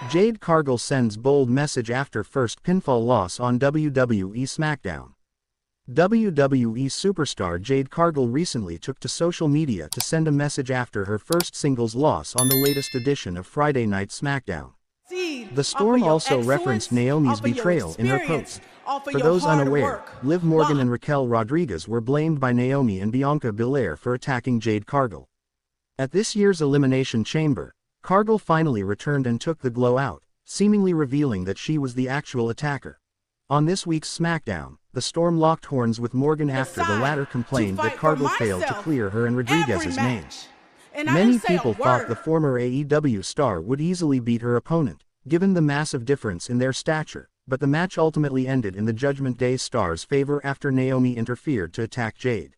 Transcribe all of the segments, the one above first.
Jade Cargill sends bold message after first pinfall loss on WWE SmackDown. WWE superstar Jade Cargill recently took to social media to send a message after her first singles loss on the latest edition of Friday Night SmackDown. The Storm also referenced Naomi's betrayal in her post. For those unaware, Liv Morgan and Raquel Rodriguez were blamed by Naomi and Bianca Belair for attacking Jade Cargill. At this year's Elimination Chamber, Cargill finally returned and took the glow out, seemingly revealing that she was the actual attacker. On this week's SmackDown, the Storm locked horns with Morgan after the latter complained that Cargill failed to clear her and Rodriguez's name. Many people thought the former AEW star would easily beat her opponent, given the massive difference in their stature, but the match ultimately ended in the Judgment Day star's favor after Naomi interfered to attack Jade.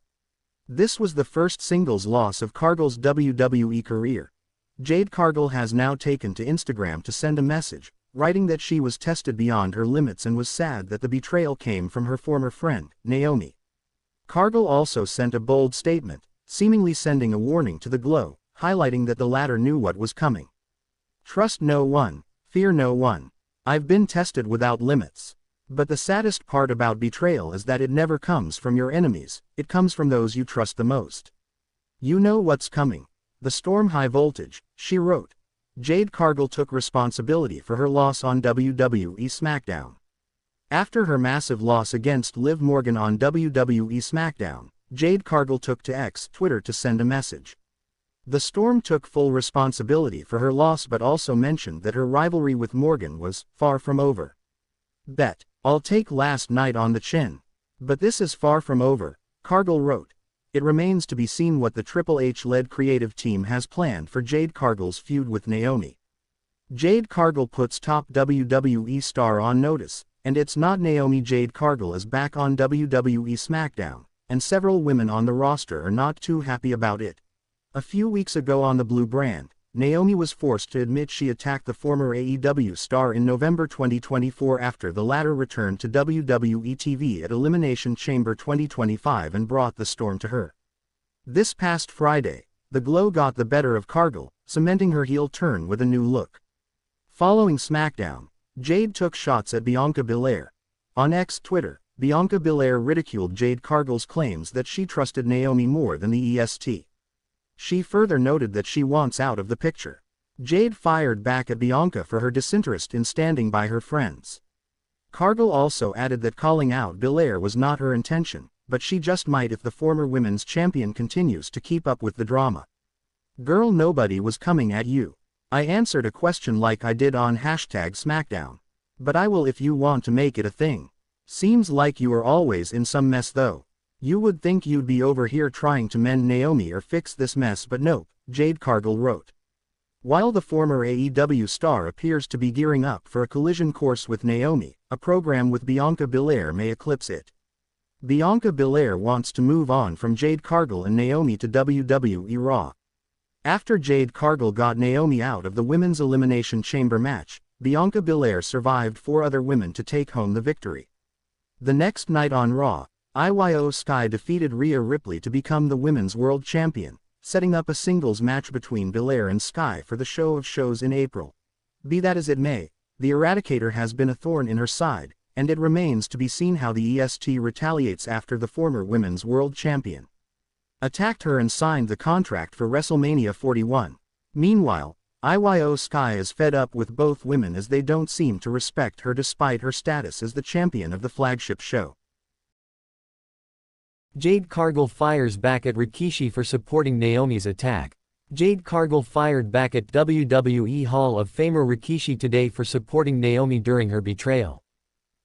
This was the first singles loss of Cargill's WWE career. Jade Cargill has now taken to Instagram to send a message, writing that she was tested beyond her limits and was sad that the betrayal came from her former friend, Naomi. Cargill also sent a bold statement, seemingly sending a warning to the Glow, highlighting that the latter knew what was coming. "Trust no one, fear no one. I've been tested without limits. But the saddest part about betrayal is that it never comes from your enemies, it comes from those you trust the most. You know what's coming. The Storm high voltage," she wrote. Jade Cargill took responsibility for her loss on WWE SmackDown. After her massive loss against Liv Morgan on WWE SmackDown, Jade Cargill took to X Twitter to send a message. The Storm took full responsibility for her loss but also mentioned that her rivalry with Morgan was far from over. "Bet I'll take last night on the chin. But this is far from over," Cargill wrote. It remains to be seen what the Triple H-led creative team has planned for Jade Cargill's feud with Naomi. Jade Cargill puts top WWE star on notice, and it's not Naomi. Jade Cargill is back on WWE SmackDown, and several women on the roster are not too happy about it. A few weeks ago on the Blue brand, Naomi was forced to admit she attacked the former AEW star in November 2024 after the latter returned to WWE TV at Elimination Chamber 2025 and brought the Storm to her. This past Friday, the Glow got the better of Cargill, cementing her heel turn with a new look. Following SmackDown, Jade took shots at Bianca Belair. On X Twitter, Bianca Belair ridiculed Jade Cargill's claims that she trusted Naomi more than the EST. She further noted that she wants out of the picture. Jade fired back at Bianca for her disinterest in standing by her friends. Cargill also added that calling out Belair was not her intention, but she just might if the former women's champion continues to keep up with the drama. "Girl, nobody was coming at you. I answered a question like I did on #SmackDown. But I will if you want to make it a thing. Seems like you are always in some mess though. You would think you'd be over here trying to mend Naomi or fix this mess, but nope," Jade Cargill wrote. While the former AEW star appears to be gearing up for a collision course with Naomi, a program with Bianca Belair may eclipse it. Bianca Belair wants to move on from Jade Cargill and Naomi to WWE RAW. After Jade Cargill got Naomi out of the Women's Elimination Chamber match, Bianca Belair survived 4 other women to take home the victory. The next night on Raw, IYO SKY defeated Rhea Ripley to become the Women's World Champion, setting up a singles match between Belair and Sky for the show of shows in April. Be that as it may, the Eradicator has been a thorn in her side, and it remains to be seen how the EST retaliates after the former Women's World Champion attacked her and signed the contract for WrestleMania 41. Meanwhile, IYO SKY is fed up with both women as they don't seem to respect her despite her status as the champion of the flagship show. Jade Cargill fires back at Rikishi for supporting Naomi's attack. Jade Cargill fired back at WWE Hall of Famer Rikishi today for supporting Naomi during her betrayal.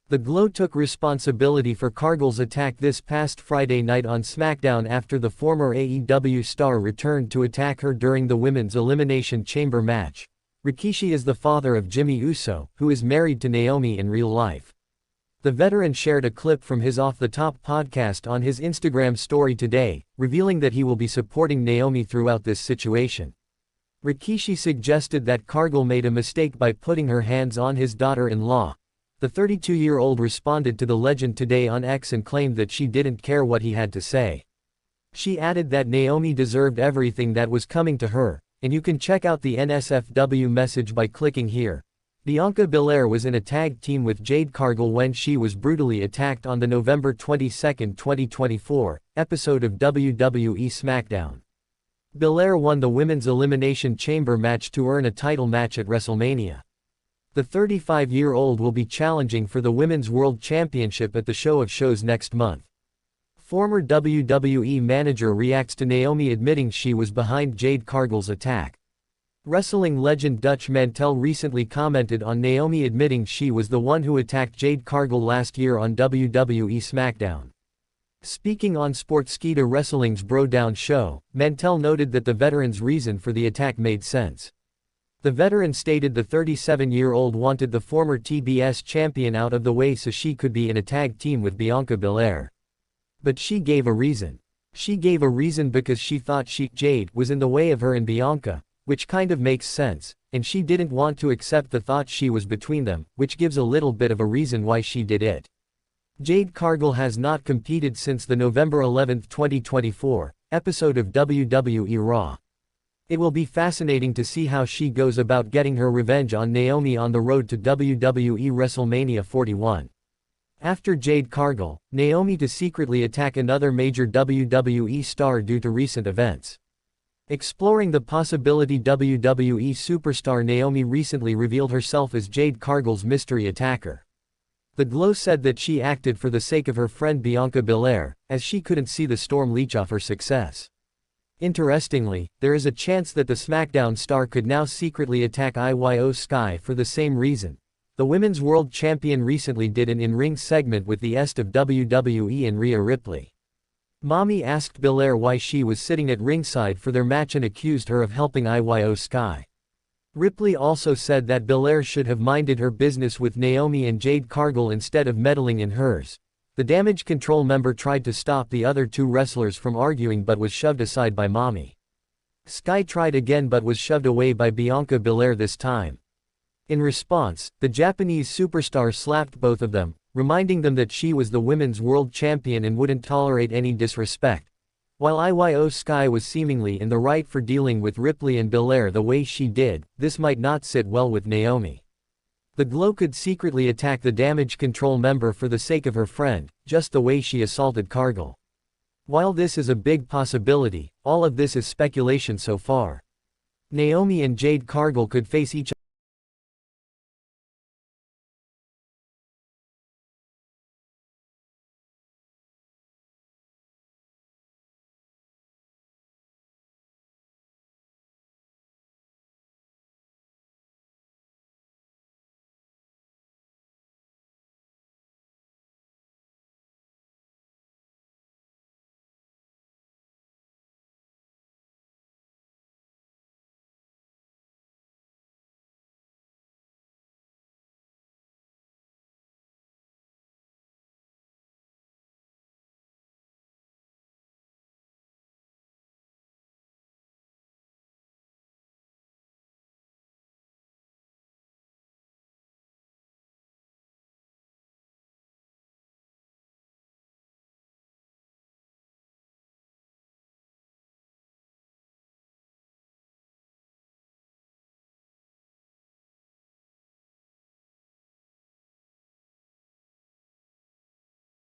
The Glow took responsibility for Cargill's attack this past Friday night on SmackDown after the former AEW star returned to attack her during the Women's Elimination Chamber match. Rikishi is the father of Jimmy Uso, who is married to Naomi in real life. The veteran shared a clip from his Off the Top podcast on his Instagram story today, revealing that he will be supporting Naomi throughout this situation. Rikishi suggested that Cargill made a mistake by putting her hands on his daughter-in-law. The 32-year-old responded to the legend today on X and claimed that she didn't care what he had to say. She added that Naomi deserved everything that was coming to her, and you can check out the NSFW message by clicking here. Bianca Belair was in a tag team with Jade Cargill when she was brutally attacked on the November 22, 2024, episode of WWE SmackDown. Belair won the Women's Elimination Chamber match to earn a title match at WrestleMania. The 35-year-old will be challenging for the Women's World Championship at the Show of Shows next month. Former WWE manager reacts to Naomi admitting she was behind Jade Cargill's attack. Wrestling legend Dutch Mantel recently commented on Naomi admitting she was the one who attacked Jade Cargill last year on WWE SmackDown. Speaking on Sportskeeda Wrestling's Bro Down show, Mantel noted that the veteran's reason for the attack made sense. The veteran stated the 37-year-old wanted the former TBS champion out of the way so she could be in a tag team with Bianca Belair. But she gave a reason. She gave a reason because she thought Jade, was in the way of her and Bianca, which kind of makes sense, and she didn't want to accept the thought she was between them, which gives a little bit of a reason why she did it. Jade Cargill has not competed since the November 11, 2024, episode of WWE RAW. It will be fascinating to see how she goes about getting her revenge on Naomi on the road to WWE WrestleMania 41. After Jade Cargill, Naomi to secretly attack another major WWE star due to recent events. Exploring the possibility, WWE superstar Naomi recently revealed herself as Jade Cargill's mystery attacker. The Glow said that she acted for the sake of her friend Bianca Belair, as she couldn't see the storm leech off her success. Interestingly, there is a chance that the SmackDown star could now secretly attack IYO SKY for the same reason. The Women's World Champion recently did an in-ring segment with the est of WWE and Rhea Ripley. Mommy asked Belair why she was sitting at ringside for their match and accused her of helping IYO SKY. Ripley also said that Belair should have minded her business with Naomi and Jade Cargill instead of meddling in hers. The Damage Control member tried to stop the other two wrestlers from arguing but was shoved aside by Mommy. Sky tried again but was shoved away by Bianca Belair this time. In response, the Japanese superstar slapped both of them, reminding them that she was the Women's World Champion and wouldn't tolerate any disrespect. While IYO SKY was seemingly in the right for dealing with Ripley and Belair the way she did, this might not sit well with Naomi. The Glow could secretly attack the Damage Control member for the sake of her friend, just the way she assaulted Cargill. While this is a big possibility, all of this is speculation so far. Naomi and Jade Cargill could face each